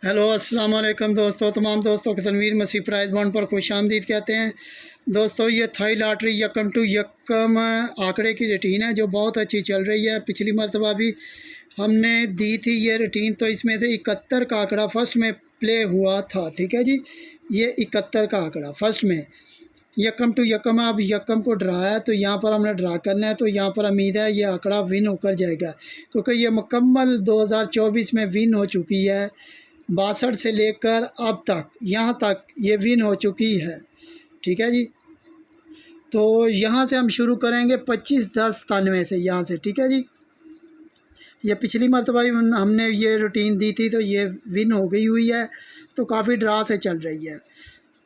Hello अस्सलाम वालेकुम दोस्तों, तमाम दोस्तों को तनवीर मसीह प्राइज़ बॉन्ड पर खुश आमदीद कहते हैं। दोस्तों, ये थाई लॉटरी यकम टू यकम आंकड़े की रूटीन है जो बहुत अच्छी चल रही है। पिछली मरतबा भी हमने दी थी ये रूटीन, तो इसमें से 71 का आंकड़ा फ़र्स्ट में प्ले हुआ था। ठीक है जी, ये 71 का आंकड़ा फ़र्स्ट में यकम टू यकम। अब यकम को ड्रा है तो यहाँ पर हमने ड्रा करना है, तो यहाँ पर उम्मीद है ये आंकड़ा विन होकर जाएगा, क्योंकि ये मुकम्मल 2024 में विन हो चुकी है। 62 से लेकर अब तक यहाँ तक ये विन हो चुकी है। ठीक है जी, तो यहाँ से हम शुरू करेंगे 25-10-93 से, यहाँ से। ठीक है जी, ये पिछली मरतबा हमने ये रूटीन दी थी तो ये विन हो गई हुई है, तो काफ़ी ड्रा से चल रही है।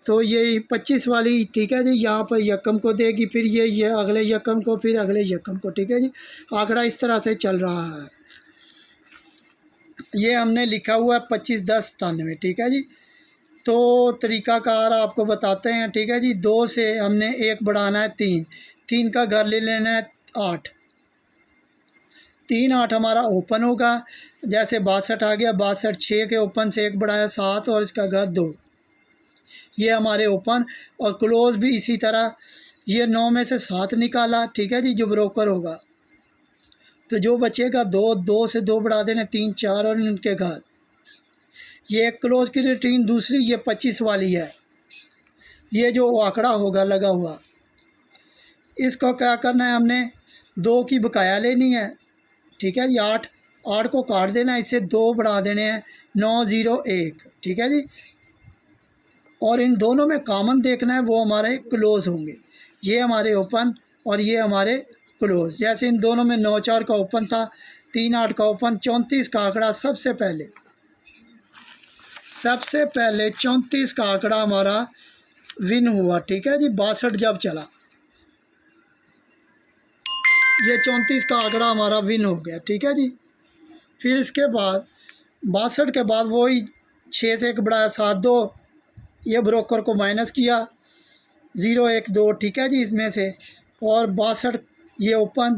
तो ये 25 वाली, ठीक है जी, यहाँ पर यकम को देगी, फिर ये अगले यकम को, फिर अगले यकम को। ठीक है जी, आंकड़ा इस तरह से चल रहा है। ये हमने लिखा हुआ है 25-10-93। ठीक है जी, तो तरीक़ाकार आपको बताते हैं। ठीक है जी, 2 से हमने 1 बढ़ाना है 3, 3 का घर ले लेना है 8, 3 8 हमारा ओपन होगा। जैसे 62 आ गया, 62 6 के ओपन से 1 बढ़ाया 7 और इसका घर 2, ये हमारे ओपन। और क्लोज़ भी इसी तरह, ये 9 में से 7 निकाला। ठीक है जी, जो ब्रोकर होगा, तो जो बचेगा 2, 2 से 2 बढ़ा देना 3 4 और इनके घर। ये एक क्लोज़ की रूटीन। दूसरी ये 25 वाली है, ये जो आंकड़ा होगा लगा हुआ, इसको क्या करना है, हमने 2 की बकाया लेनी है। ठीक है जी, 8 8 को काट देना है, इससे 2 बढ़ा देने हैं 9 0 1। ठीक है जी, और इन दोनों में कॉमन देखना है, वो हमारे क्लोज़ होंगे। ये हमारे ओपन और ये हमारे क्लोज़। जैसे इन दोनों में 9 4 का ओपन था, 3 8 का ओपन, 34 का आंकड़ा सबसे पहले 34 का आंकड़ा हमारा विन हुआ। ठीक है जी, 62 जब चला, ये 34 का आंकड़ा हमारा विन हो गया। ठीक है जी, फिर इसके बाद 62 के बाद वही 6 से 1 बढ़ाया 7 2, ये ब्रोकर को माइनस किया 0 1 2। ठीक है जी, इसमें से, और 62 ये ओपन,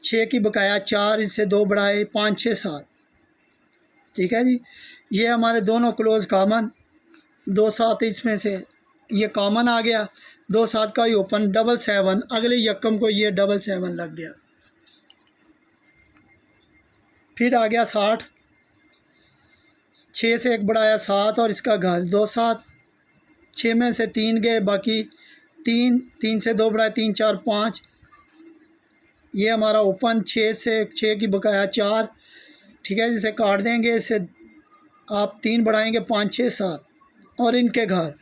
6 की बकाया 4, इससे 2 बढ़ाए 5 6 7। ठीक है जी, ये हमारे दोनों क्लोज़ कॉमन, 2 7 इसमें से ये कॉमन आ गया, 2 7 का ही ओपन, 7 7 अगले यकम को ये 7 7 लग गया। फिर आ गया 60, 6 से 1 बढ़ाया 7 और इसका घर 2 7, 6 में से 3 गए, बाकी 3 3 से 2 बढ़ाया 3 4 5, ये हमारा ओपन, 6 से 6 की बकाया 4। ठीक है, जिसे काट देंगे, इससे आप 3 बढ़ाएंगे 5 6 7 और इनके घर,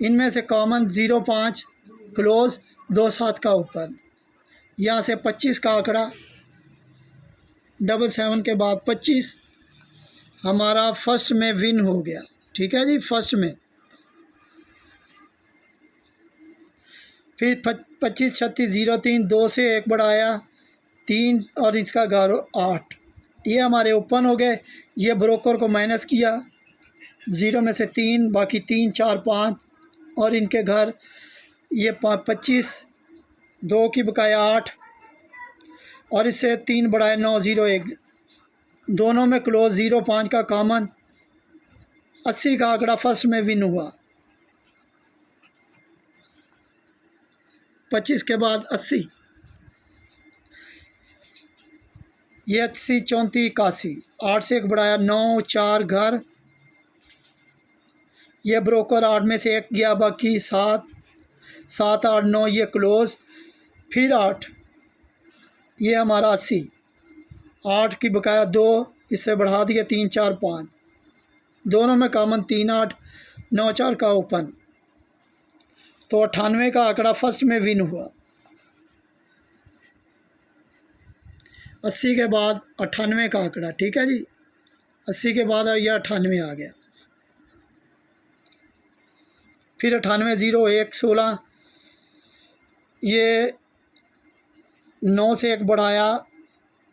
इनमें से कॉमन 0 5 क्लोज़, 2 7 का ओपन। यहाँ से 25 का आंकड़ा, 7 7 के बाद 25 हमारा फर्स्ट में विन हो गया। ठीक है जी, फर्स्ट में। फिर 25 36 0 3, 2 से 1 बढ़ाया 3 और इसका घर 8, ये हमारे ओपन हो गए। ये ब्रोकर को माइनस किया, 0 में से 3, बाकी 3 4 5 और इनके घर, ये 25, 2 की बकाया 8 और इससे 3 बढ़ाए 9 0 1, दोनों में क्लोज़, 0 5 का कॉमन। 80 का आंकड़ा फर्स्ट में विन हुआ। 25 के बाद 80, ये 80 34 81, 8 से 1 बढ़ाया 9 4 घर, ये ब्रोकर 8 में से 1 गया, बाकी 7 7 8 9, ये क्लोज़। फिर 8, ये हमारा 80, 8 की बकाया 2, इससे बढ़ा दिया 3 4 5, दोनों में कॉमन 3 8 9 4 का ओपन। तो 98 का आंकड़ा फर्स्ट में विन हुआ। 80 के बाद 98 का आंकड़ा। ठीक है जी, 80 के बाद यह 98 आ गया। फिर 98 0 1 16, ये 9 से 1 बढ़ाया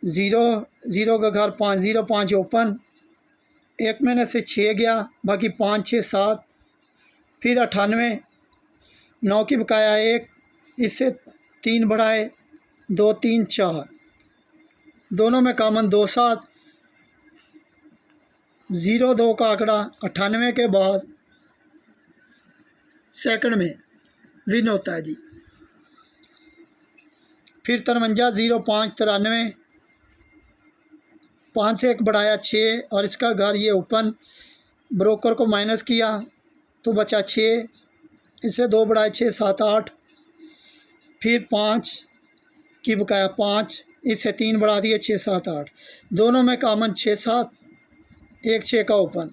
0 0 का घर 5 0 5 ओपन, 1 महीने से 6 गया, बाकी 5 6 7। फिर 98, 9 की बकाया 1, इससे 3 बढ़ाए 2 3 4, दोनों में कॉमन 2 7, 02 का आंकड़ा 98 के बाद सेकंड में विन होता है जी। फिर 53 05 93, 5 से 1 बढ़ाया 6 और इसका घर ये ओपन, ब्रोकर को माइनस किया तो बचा 6, इससे 2 बढ़ाए 6 7 8, फिर 5 की बकाया 5, इससे 3 बढ़ा दिए 6 7 8, दोनों में कॉमन 6 7, 1 6 का ओपन,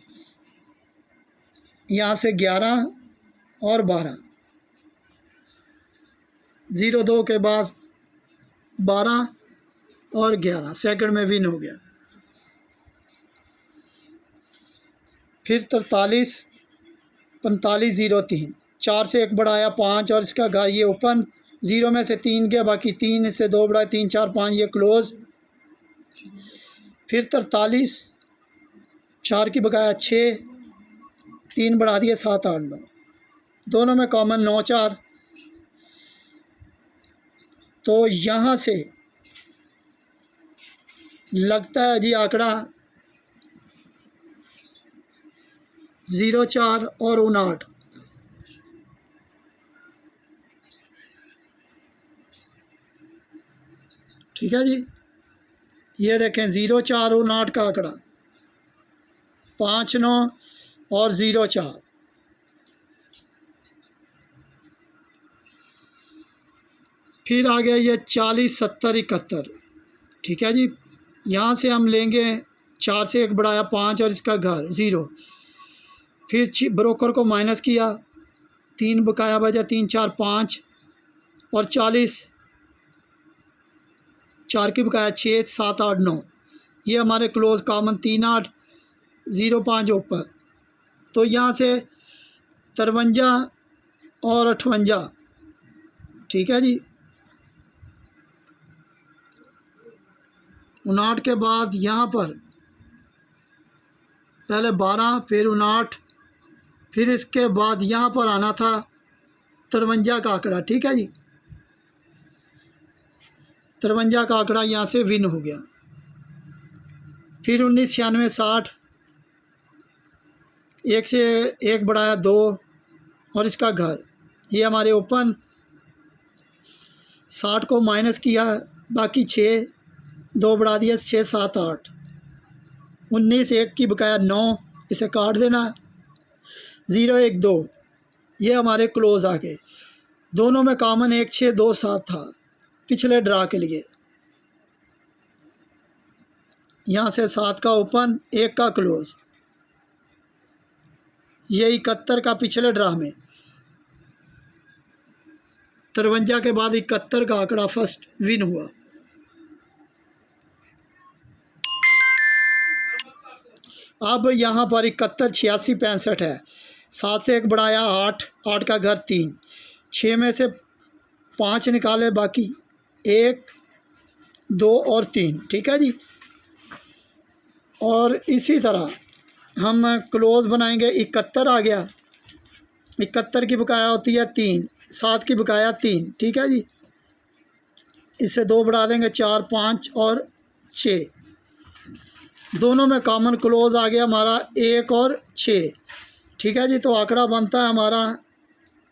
यहाँ से 11 और 12, 02 के बाद 12 और 11 सेकंड में विन हो गया। फिर 43 45 03, 4 से 1 बढ़ाया 5 और इसका घर ये ओपन, 0 में से 3 गया, बाकी 3, इससे 2 बढ़ाए 3 4 5, ये क्लोज। फिर 43 4 की बकाया 6, 3 बढ़ा दिए 7 8 9, दोनों में कॉमन 9 4, तो यहाँ से लगता है जी आंकड़ा 04 और 59। ठीक है जी, ये देखें 04 59 का आंकड़ा, 5 9 और 04। फिर आ गया ये 40 70 71। ठीक है जी, यहाँ से हम लेंगे 4 से 1 बढ़ाया 5 और इसका घर 0, फिर ब्रोकर को माइनस किया, 3 बकाया बचा 3 4 5 और 40, 4 की बकाया 6 7 8 9, ये हमारे क्लोज कॉमन 3 8 0 5 ओपन, तो यहाँ से 53 और 58। ठीक है जी, 59 के बाद यहाँ पर पहले 12 फिर 59, फिर इसके बाद यहाँ पर आना था 53 का आंकड़ा। ठीक है जी, 53 का आंकड़ा यहाँ से विन हो गया। फिर 19 96 60, 1 से 1 बढ़ाया 2 और इसका घर ये हमारे ओपन, 60 को माइनस किया, बाकी 6, 2 बढ़ा दिया 6 7 8, 19 1 की बकाया 9, इसे काट देना, 0 1 2, ये हमारे क्लोज आ गए। दोनों में कॉमन 1 6 2 7 था पिछले ड्रा के लिए, यहाँ से 7 का ओपन 1 का क्लोज, ये 71 का पिछले ड्रा में, 53 के बाद 71 का आंकड़ा फर्स्ट विन हुआ। अब यहाँ पर 71 86 65 है, 7 से 1 बढ़ाया 8, 8 का घर 3, 6 में से 5 निकाले, बाकी 1 2 और 3। ठीक है जी, और इसी तरह हम क्लोज बनाएंगे। 71 आ गया, 71 की बकाया होती है 3, 7 की बकाया 3। ठीक है जी, इससे 2 बढ़ा देंगे 4 5 और 6, दोनों में कॉमन क्लोज आ गया हमारा 1 और 6। ठीक है जी, तो आंकड़ा बनता है हमारा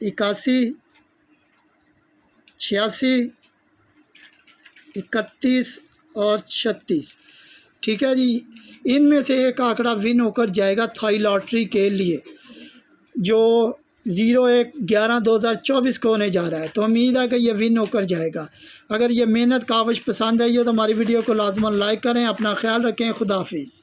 81 86 31 और 36। ठीक है जी, इनमें से एक आंकड़ा विन होकर जाएगा थाई लॉटरी के लिए, जो 01/11/2024 को होने जा रहा है। तो उम्मीद है कि ये विन होकर जाएगा। अगर ये मेहनत काविश पसंद आई हो तो हमारी वीडियो को लाजमन लाइक करें। अपना ख्याल रखें। खुदा हाफिज़।